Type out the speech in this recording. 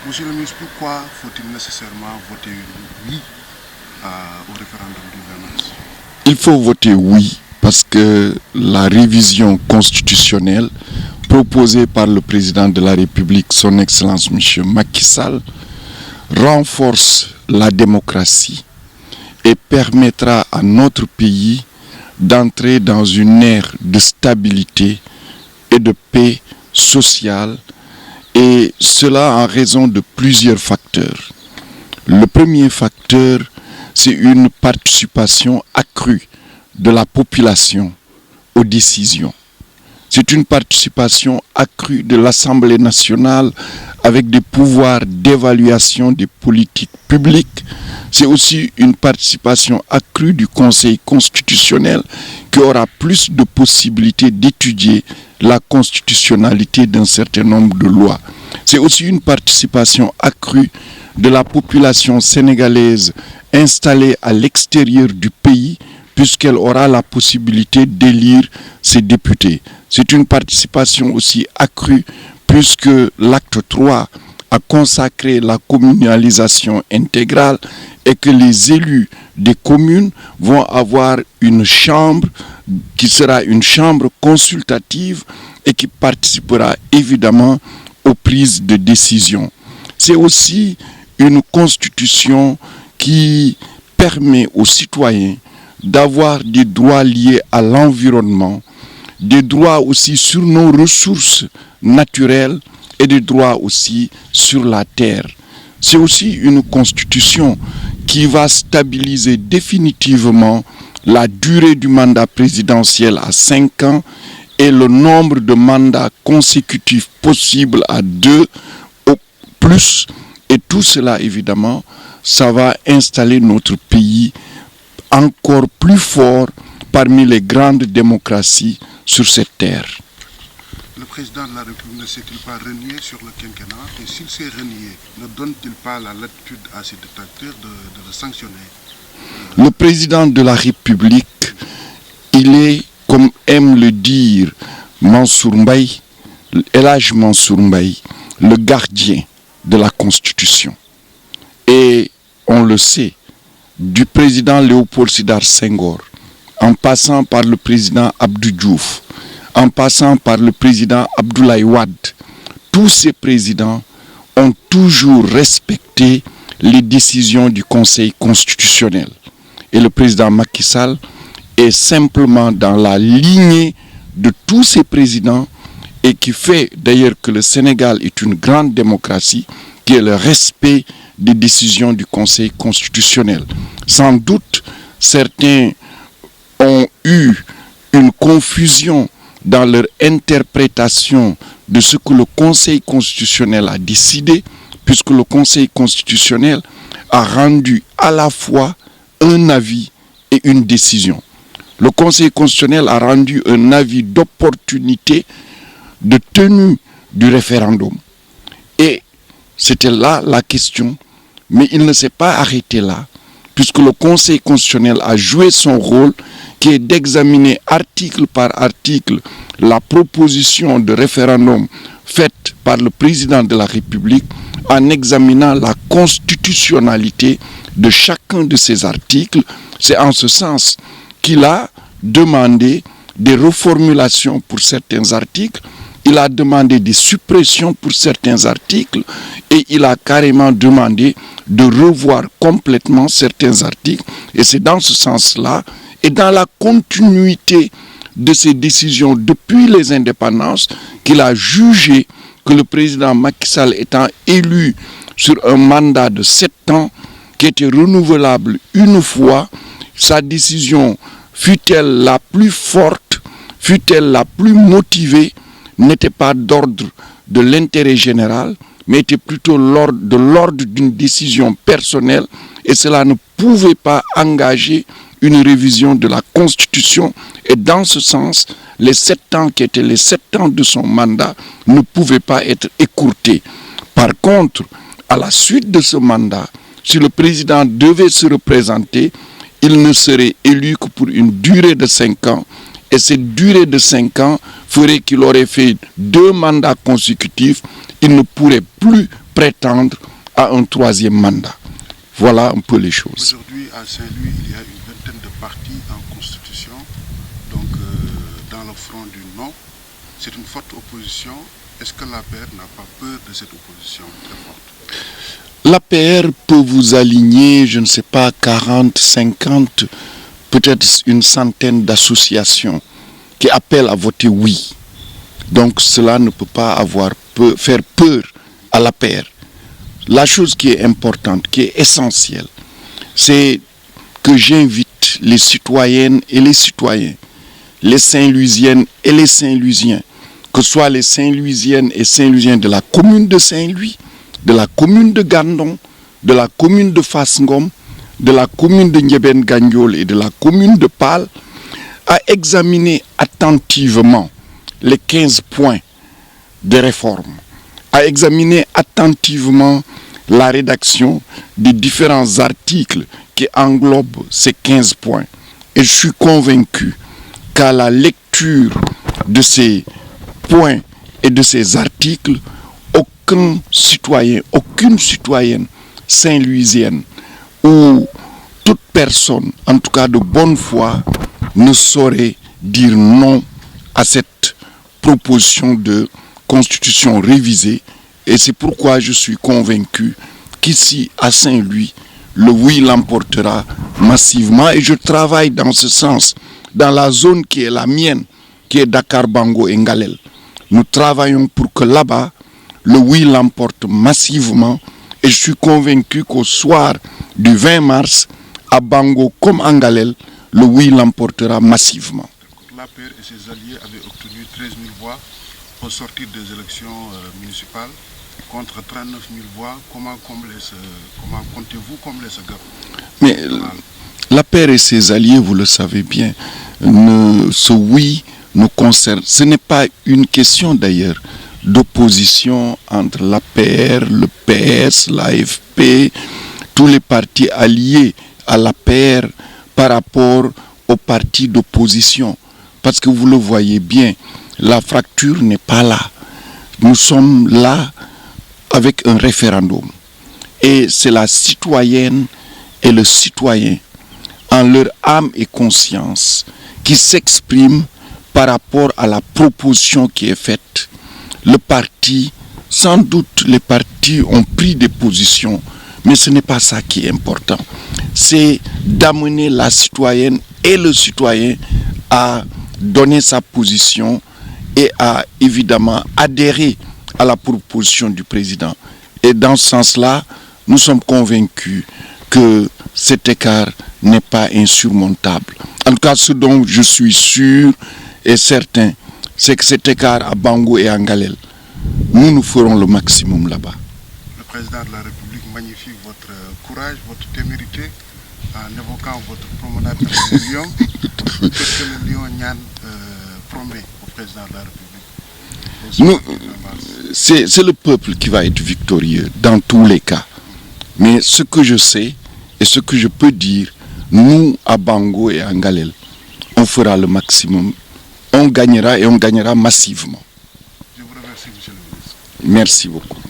Monsieur le ministre, pourquoi faut-il nécessairement voter oui au référendum du 20 mars? Il faut voter oui parce que la révision constitutionnelle proposée par le président de la République, son Excellence M. Macky Sall, renforce la démocratie et permettra à notre pays d'entrer dans une ère de stabilité et de paix sociale, et cela en raison de plusieurs facteurs. Le premier facteur, c'est une participation accrue de la population aux décisions. C'est une participation accrue de l'Assemblée nationale avec des pouvoirs d'évaluation des politiques publiques. C'est aussi une participation accrue du Conseil constitutionnel qui aura plus de possibilités d'étudier la constitutionnalité d'un certain nombre de lois. C'est aussi une participation accrue de la population sénégalaise installée à l'extérieur du pays, puisqu'elle aura la possibilité d'élire ses députés. C'est une participation aussi accrue puisque l'acte 3 a consacré la communalisation intégrale et que les élus des communes vont avoir une chambre qui sera une chambre consultative et qui participera évidemment aux prises de décision. C'est aussi une constitution qui permet aux citoyens d'avoir des droits liés à l'environnement, des droits aussi sur nos ressources naturelles et des droits aussi sur la terre. C'est aussi une constitution qui va stabiliser définitivement la durée du mandat présidentiel à 5 ans et le nombre de mandats consécutifs possibles à 2 au plus. Et tout cela, évidemment, ça va installer notre pays encore plus fort parmi les grandes démocraties sur cette terre. Le président de la République ne s'est-il pas renié sur le quinquennat? Et s'il s'est renié, ne donne-t-il pas la latitude à ses détracteurs de le sanctionner? Le président de la République, il est, comme aime le dire Mansour Mbaye, El Hadj Mansour Mbaye, le gardien de la Constitution. Et on le sait, du président Léopold Sédar Senghor, en passant par le président Abdou Diouf, en passant par le président Abdoulaye Wade, tous ces présidents ont toujours respecté les décisions du Conseil constitutionnel. Et le président Macky Sall est simplement dans la lignée de tous ces présidents et qui fait d'ailleurs que le Sénégal est une grande démocratie, qui est le respect des décisions du Conseil constitutionnel. Sans doute, certains ont eu une confusion dans leur interprétation de ce que le Conseil constitutionnel a décidé, puisque le Conseil constitutionnel a rendu à la fois un avis et une décision. Le Conseil constitutionnel a rendu un avis d'opportunité de tenue du référendum. Et c'était là la question, mais il ne s'est pas arrêté là, puisque le Conseil constitutionnel a joué son rôle, qui est d'examiner article par article la proposition de référendum faite par le président de la République en examinant la constitutionnalité de chacun de ces articles. C'est en ce sens qu'il a demandé des reformulations pour certains articles, il a demandé des suppressions pour certains articles et il a carrément demandé de revoir complètement certains articles. Et c'est dans ce sens-là et dans la continuité de ces décisions depuis les indépendances qu'il a jugé que le président Macky Sall étant élu sur un mandat de 7 ans qui était renouvelable une fois, sa décision, fût-elle la plus forte, fût-elle la plus motivée, n'était pas d'ordre de l'intérêt général, mais était plutôt de l'ordre d'une décision personnelle, et cela ne pouvait pas engager une révision de la Constitution. Et dans ce sens, les 7 ans qui étaient les 7 ans de son mandat ne pouvaient pas être écourtés. Par contre, à la suite de ce mandat, si le président devait se représenter, il ne serait élu que pour une durée de 5 ans. Et cette durée de 5 ans ferait qu'il aurait fait 2 mandats consécutifs. Il ne pourrait plus prétendre à un troisième mandat. Voilà un peu les choses. Aujourd'hui, à Saint-Louis, il y a une vingtaine de partis en constitution. Donc, dans le front du non, c'est une forte opposition. Est-ce que l'APR n'a pas peur de cette opposition très forte? L'APR peut vous aligner, je ne sais pas, 40, 50, peut-être une centaine d'associations qui appellent à voter oui. Donc cela ne peut pas faire peur à l'APR. La chose qui est importante, qui est essentielle, c'est que j'invite les citoyennes et les citoyens, les Saint-Louisiennes et les Saint-Louisiens, que ce soit les Saint-Louisiennes et Saint-Louisiens de la commune de Saint-Louis, de la commune de Gandon, de la commune de Fasngom, de la commune de Ndiébène Gandiol et de la commune de Pal, à examiner attentivement les 15 points de réforme, à examiner attentivement la rédaction des différents articles qui englobent ces 15 points. Et je suis convaincu qu'à la lecture de ces points et de ces articles, aucun citoyen, aucune citoyenne saint-louisienne ou toute personne, en tout cas de bonne foi, ne saurait dire non à cette proposition de constitution révisée. Et c'est pourquoi je suis convaincu qu'ici, à Saint-Louis, le oui l'emportera massivement. Et je travaille dans ce sens, dans la zone qui est la mienne, qui est Dakar, Bango et Ngalel. Nous travaillons pour que là-bas, le oui l'emporte massivement. Et je suis convaincu qu'au soir du 20 mars, à Bango comme à Ngalel, le oui l'emportera massivement. L'APR et ses alliés avaient obtenu 13 000 voix au sortir des élections municipales contre 39 000 voix. Comment comptez-vous combler ce gap? Mais l'APR et ses alliés, vous le savez bien, ce oui nous concerne. Ce n'est pas une question d'ailleurs d'opposition entre l'APR, le PS, l'AFP, tous les partis alliés à l'APR par rapport aux partis d'opposition. Parce que vous le voyez bien, la fracture n'est pas là. Nous sommes là avec un référendum. Et c'est la citoyenne et le citoyen, en leur âme et conscience, qui s'expriment par rapport à la proposition qui est faite. Le parti, sans doute les partis ont pris des positions, mais ce n'est pas ça qui est important. C'est d'amener la citoyenne et le citoyen à donner sa position et à évidemment adhérer à la proposition du président. Et dans ce sens-là, nous sommes convaincus que cet écart n'est pas insurmontable. En tout cas, ce dont je suis sûr et certain, c'est que cet écart à Bango et à Ngalel, nous ferons le maximum là-bas. Le président de la République magnifie votre courage, votre témérité en évoquant votre promenade avec le lion. Qu'est-ce que le lion Niane promet au président de la République? C'est le peuple qui va être victorieux dans tous les cas. Mais ce que je sais et ce que je peux dire, nous à Bango et à Ngalel, on fera le maximum. On gagnera et on gagnera massivement. Je vous remercie, monsieur le ministre. Merci beaucoup.